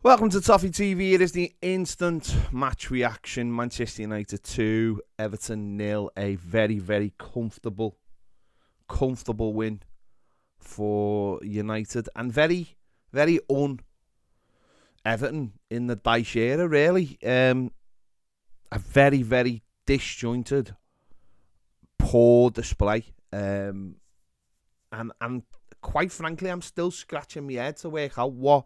Welcome to Toffee TV. It is the instant match reaction. Manchester United 2, Everton 0. A very, very comfortable win for United. And very, very un-Everton in the Dyche era, really. A very, very disjointed, poor display. And quite frankly, I'm still scratching my head to work out what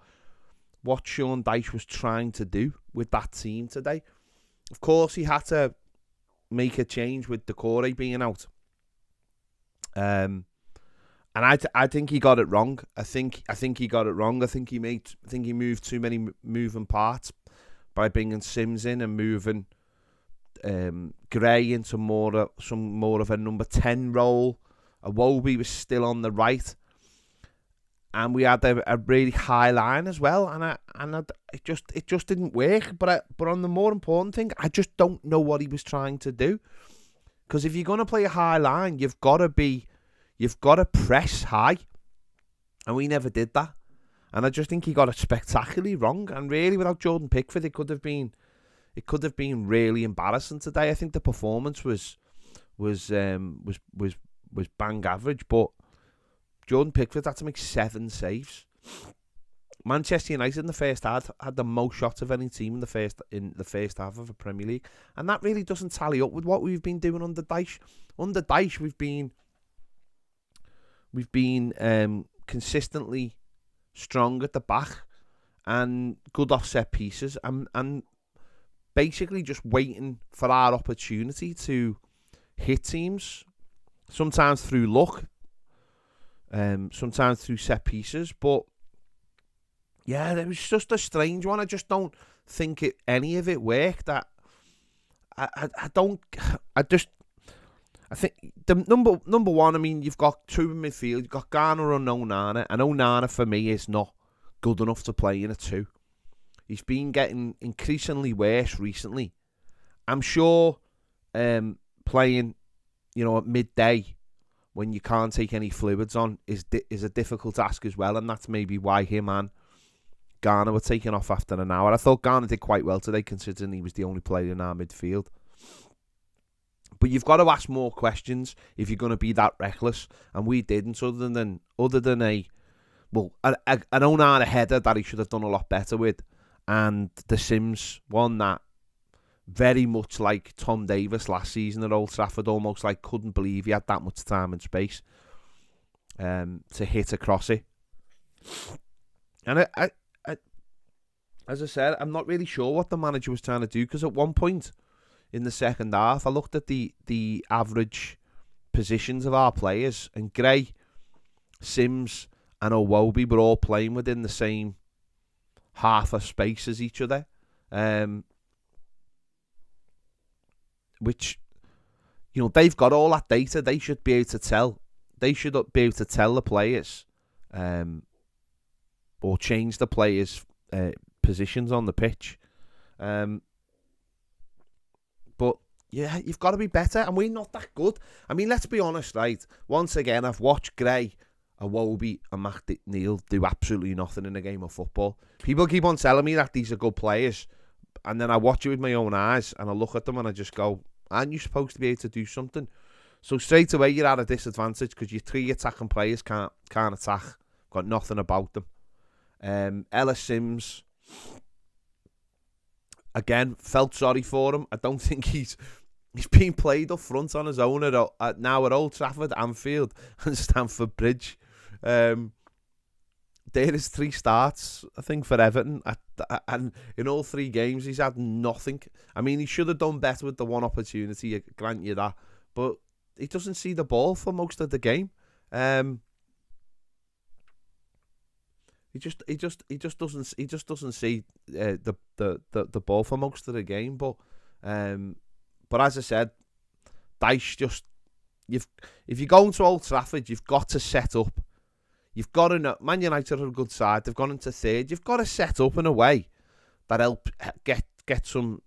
Sean Dyche was trying to do with that team today. Of course, he had to make a change with Decore being out. And I think he got it wrong. I think he got it wrong. I think he moved too many moving parts by bringing Sims in and moving Gray into more of a number 10 role. Iwobi was still on the right. And we had a really high line as well, and it just didn't work. But on the more important thing, I just don't know what he was trying to do. Because if you're gonna play a high line, you've got to press high, and we never did that. And I just think he got it spectacularly wrong. And really, without Jordan Pickford, it could have been really embarrassing today. I think the performance was bang average, but Jordan Pickford had to make 7 saves. Manchester United in the first half had the most shots of any team in the first half of the Premier League, and that really doesn't tally up with what we've been doing under Dyche. Under Dyche, we've been consistently strong at the back and good offset pieces, and basically just waiting for our opportunity to hit teams. Sometimes through luck. Sometimes through set pieces, but yeah, it was just a strange one. I just don't think any of it worked. I think the number one. I mean, you've got two in midfield. You've got Garner and Onana, and Onana for me is not good enough to play in a 2. He's been getting increasingly worse recently. I'm sure playing, at midday, when you can't take any fluids on, is a difficult task as well, and that's maybe why him and Garner were taken off after an hour. I thought Garner did quite well today, considering he was the only player in our midfield. But you've got to ask more questions if you're going to be that reckless, and we didn't. Other than an Onana header that he should have done a lot better with, and the Sims one that, very much like Tom Davis last season at Old Trafford, almost like couldn't believe he had that much time and space to hit across it. And I, as I said, I'm not really sure what the manager was trying to do, because at one point in the second half, I looked at the average positions of our players, and Gray, Sims and Iwobi were all playing within the same half a space as each other. Which, they've got all that data. They should be able to tell. They should be able to tell the players, or change the players' positions on the pitch. But yeah, you've got to be better, and we're not that good. I mean, let's be honest, right? Once again, I've watched Gray, Iwobi, and McNeil do absolutely nothing in a game of football. People keep on telling me that these are good players. And then I watch it with my own eyes, and I look at them and I just go, aren't you supposed to be able to do something? So straight away you're at a disadvantage, because your 3 attacking players can't attack. Got nothing about them. Ellis Sims, again, felt sorry for him. I don't think he's been played up front on his own now at Old Trafford, Anfield and Stamford Bridge. There is 3 starts, I think, for Everton, and in all 3 games he's had nothing. I mean, he should have done better with the one opportunity, I grant you that, but he doesn't see the ball for most of the game. He just doesn't see the ball for most of the game. But as I said, Dyche if you're going to Old Trafford, you've got to set up. You've got to know, Man United are a good side. They've gone into 3rd. You've got to set up in a way that help get some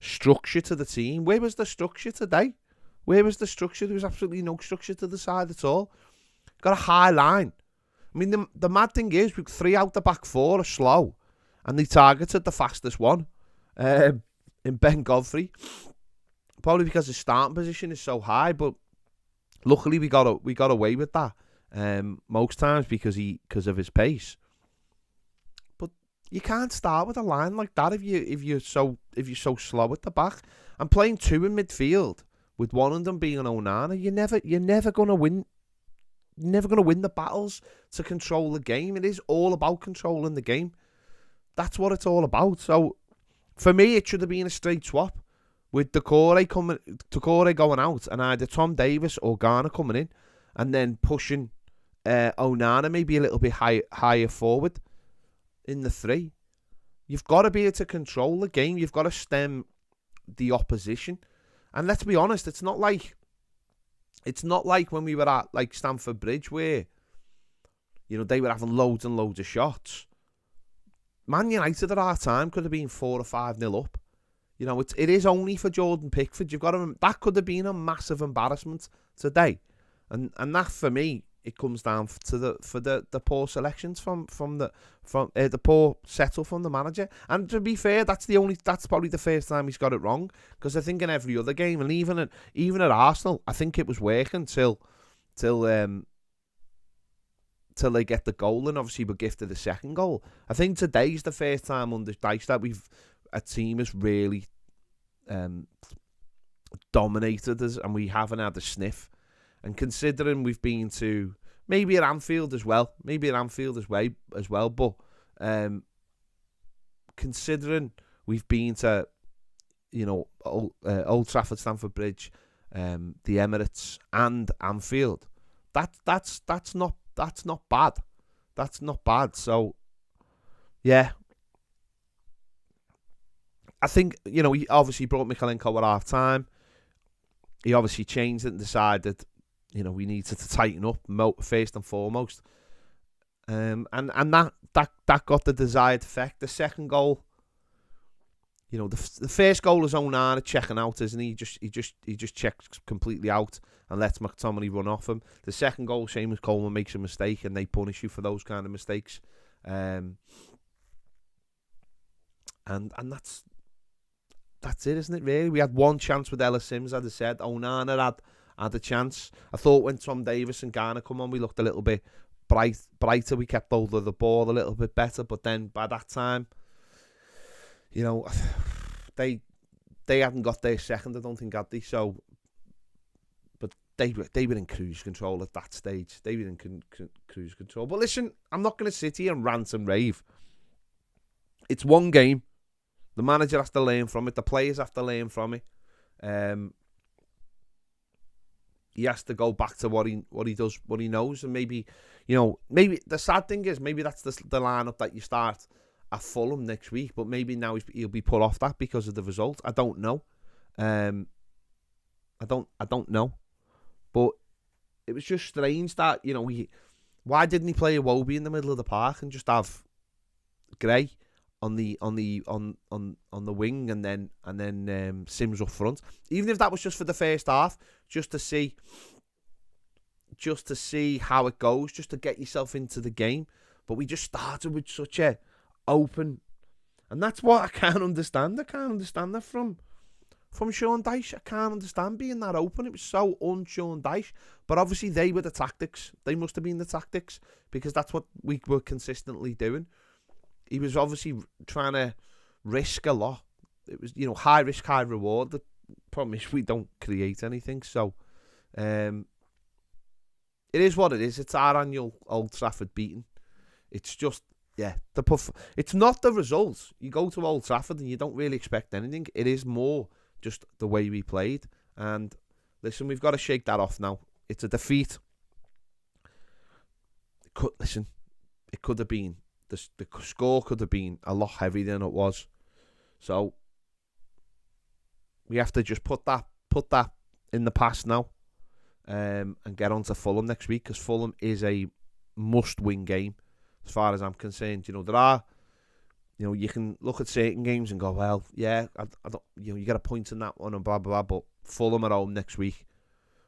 structure to the team. Where was the structure today? Where was the structure? There was absolutely no structure to the side at all. Got a high line. I mean, the mad thing is, with 3 out the back 4 are slow, and they targeted the fastest one in Ben Godfrey. Probably because his starting position is so high, but luckily we got away with that most times because of his pace. But you can't start with a line like that if you're so slow at the back. And playing 2 in midfield with one of them being an Onana, you're never gonna win. You're never gonna win the battles to control the game. It is all about controlling the game. That's what it's all about. So for me, it should have been a straight swap with Decore going out, and either Tom Davies or Garner coming in, and then pushing Onana maybe a little bit higher forward in the 3. You've got to be able to control the game. You've got to stem the opposition. And let's be honest, it's not like when we were at like Stamford Bridge where, you know, they were having loads and loads of shots. Man United at our time could have been 4 or 5-0 up. You know, it is only for Jordan Pickford. That could have been a massive embarrassment today, and that for me, it comes down to the poor selections from the poor settle from the manager. And to be fair, that's probably the first time he's got it wrong, because I think in every other game, and even at Arsenal, I think it was working till they get the goal, and obviously we're gifted the second goal. I think today's the first time under Dyche that a team has really dominated us, and we haven't had a sniff. And considering we've been to maybe at Anfield as well, but considering we've been to, you know, Old Trafford, Stamford Bridge, the Emirates, and Anfield, that's not bad. That's not bad. So yeah, I think, you know, he obviously brought Mikalenko at half time. He obviously changed it and decided, you know, we needed to tighten up first and foremost. And that got the desired effect. The second goal, you know, the first goal is Onana checking out, isn't he? He just checks completely out and lets McTominay run off him. The second goal, Seamus Coleman makes a mistake, and they punish you for those kind of mistakes. And that's it, isn't it, really? We had one chance with Ella Sims, as I said. Onana had a chance. I thought when Tom Davies and Garner come on, we looked a little bit brighter. We kept hold of the ball a little bit better. But then by that time, you know, they hadn't got their second, I don't think, had they? So, but they were in cruise control at that stage. They were in cruise control. But listen, I'm not going to sit here and rant and rave. It's one game. The manager has to learn from it. The players have to learn from it. He has to go back to what he does, what he knows, and maybe the sad thing is maybe that's the lineup that you start at Fulham next week. But maybe now he'll be put off that because of the result. I don't know. I don't know. But it was just strange that, you know, why didn't he play Iwobi in the middle of the park and just have Gray on the wing and then Sims up front, even if that was just for the first half, just to see how it goes, just to get yourself into the game. But we just started with such a open, and that's what I can't understand. I can't understand that from Sean Dyche. I can't understand being that open. It was so un-Sean Dyche. But obviously they were the tactics. They must have been the tactics, because that's what we were consistently doing. He was obviously trying to risk a lot. It was, you know, high risk, high reward. The problem is we don't create anything. So it is what it is. It's our annual Old Trafford beating. It's just, yeah, it's not the results. You go to Old Trafford and you don't really expect anything. It is more just the way we played. And listen, we've got to shake that off now. It's a defeat. It could have been. The score could have been a lot heavier than it was. So we have to just put that in the past now, and get on to Fulham next week, because Fulham is a must-win game as far as I'm concerned. You know, there are, you know, you can look at certain games and go, well, yeah, I don't, you know, you get a point in that one and blah blah blah. But Fulham at home next week,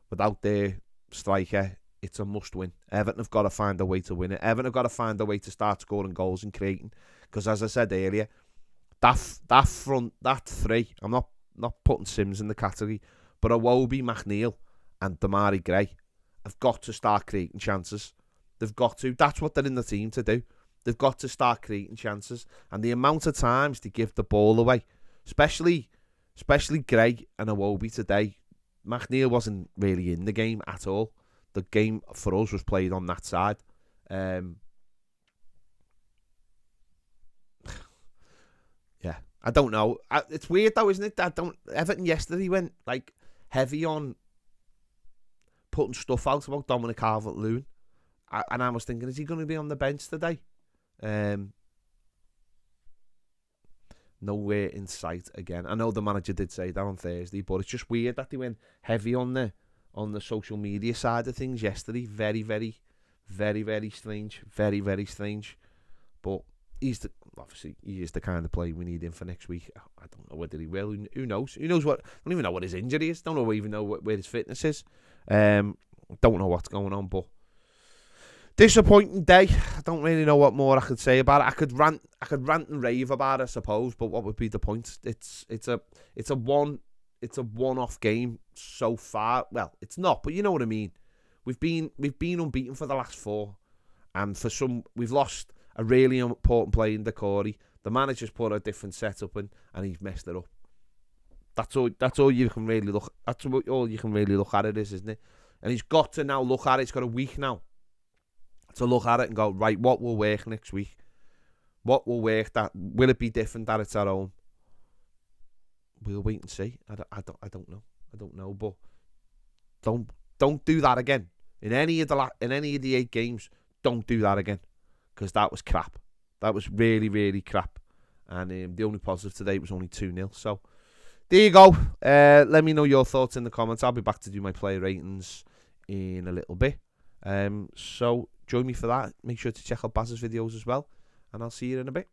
without their striker, it's a must-win. Everton have got to find a way to win it. Everton have got to find a way to start scoring goals and creating. Because as I said earlier, that three, I'm not putting Sims in the category, but Iwobi, McNeil and Damari Gray have got to start creating chances. They've got to. That's what they're in the team to do. They've got to start creating chances. And the amount of times they give the ball away, especially Gray and Iwobi today, McNeil wasn't really in the game at all. The game for us was played on that side. Yeah, I don't know. It's weird though, isn't it? Everton yesterday went like heavy on putting stuff out about Dominic Calvert-Lewin, and I was thinking, is he going to be on the bench today? Nowhere in sight again. I know the manager did say that on Thursday, but it's just weird that they went heavy on the social media side of things yesterday. Very, very, very, very strange. Very, very strange. But obviously he is the kind of player we need in for next week. I don't know whether he will. Who knows? Who knows what? I don't even know what his injury is. Don't even know where his fitness is. Don't know what's going on, but disappointing day. I don't really know what more I could say about it. I could rant and rave about it, I suppose, but what would be the point? It's a one-off game so far. Well, it's not, but you know what I mean. We've been unbeaten for the last 4, and we've lost a really important player in Decore. The manager's put a different setup in, and he's messed it up. That's all you can really look. That's all you can really look at it is, isn't it? And he's got to now look at it. He's got a week now to look at it and go, right, what will work next week? What will work? Will it be different that it's at home? We'll wait and see. I don't know, but don't do that again in any of the 8 games. Don't do that again, because that was crap. That was really, really crap. And the only positive today was only 2-0. So there you go. Let me know your thoughts in the comments. I'll be back to do my player ratings in a little bit. So join me for that. Make sure to check out Baz's videos as well, and I'll see you in a bit.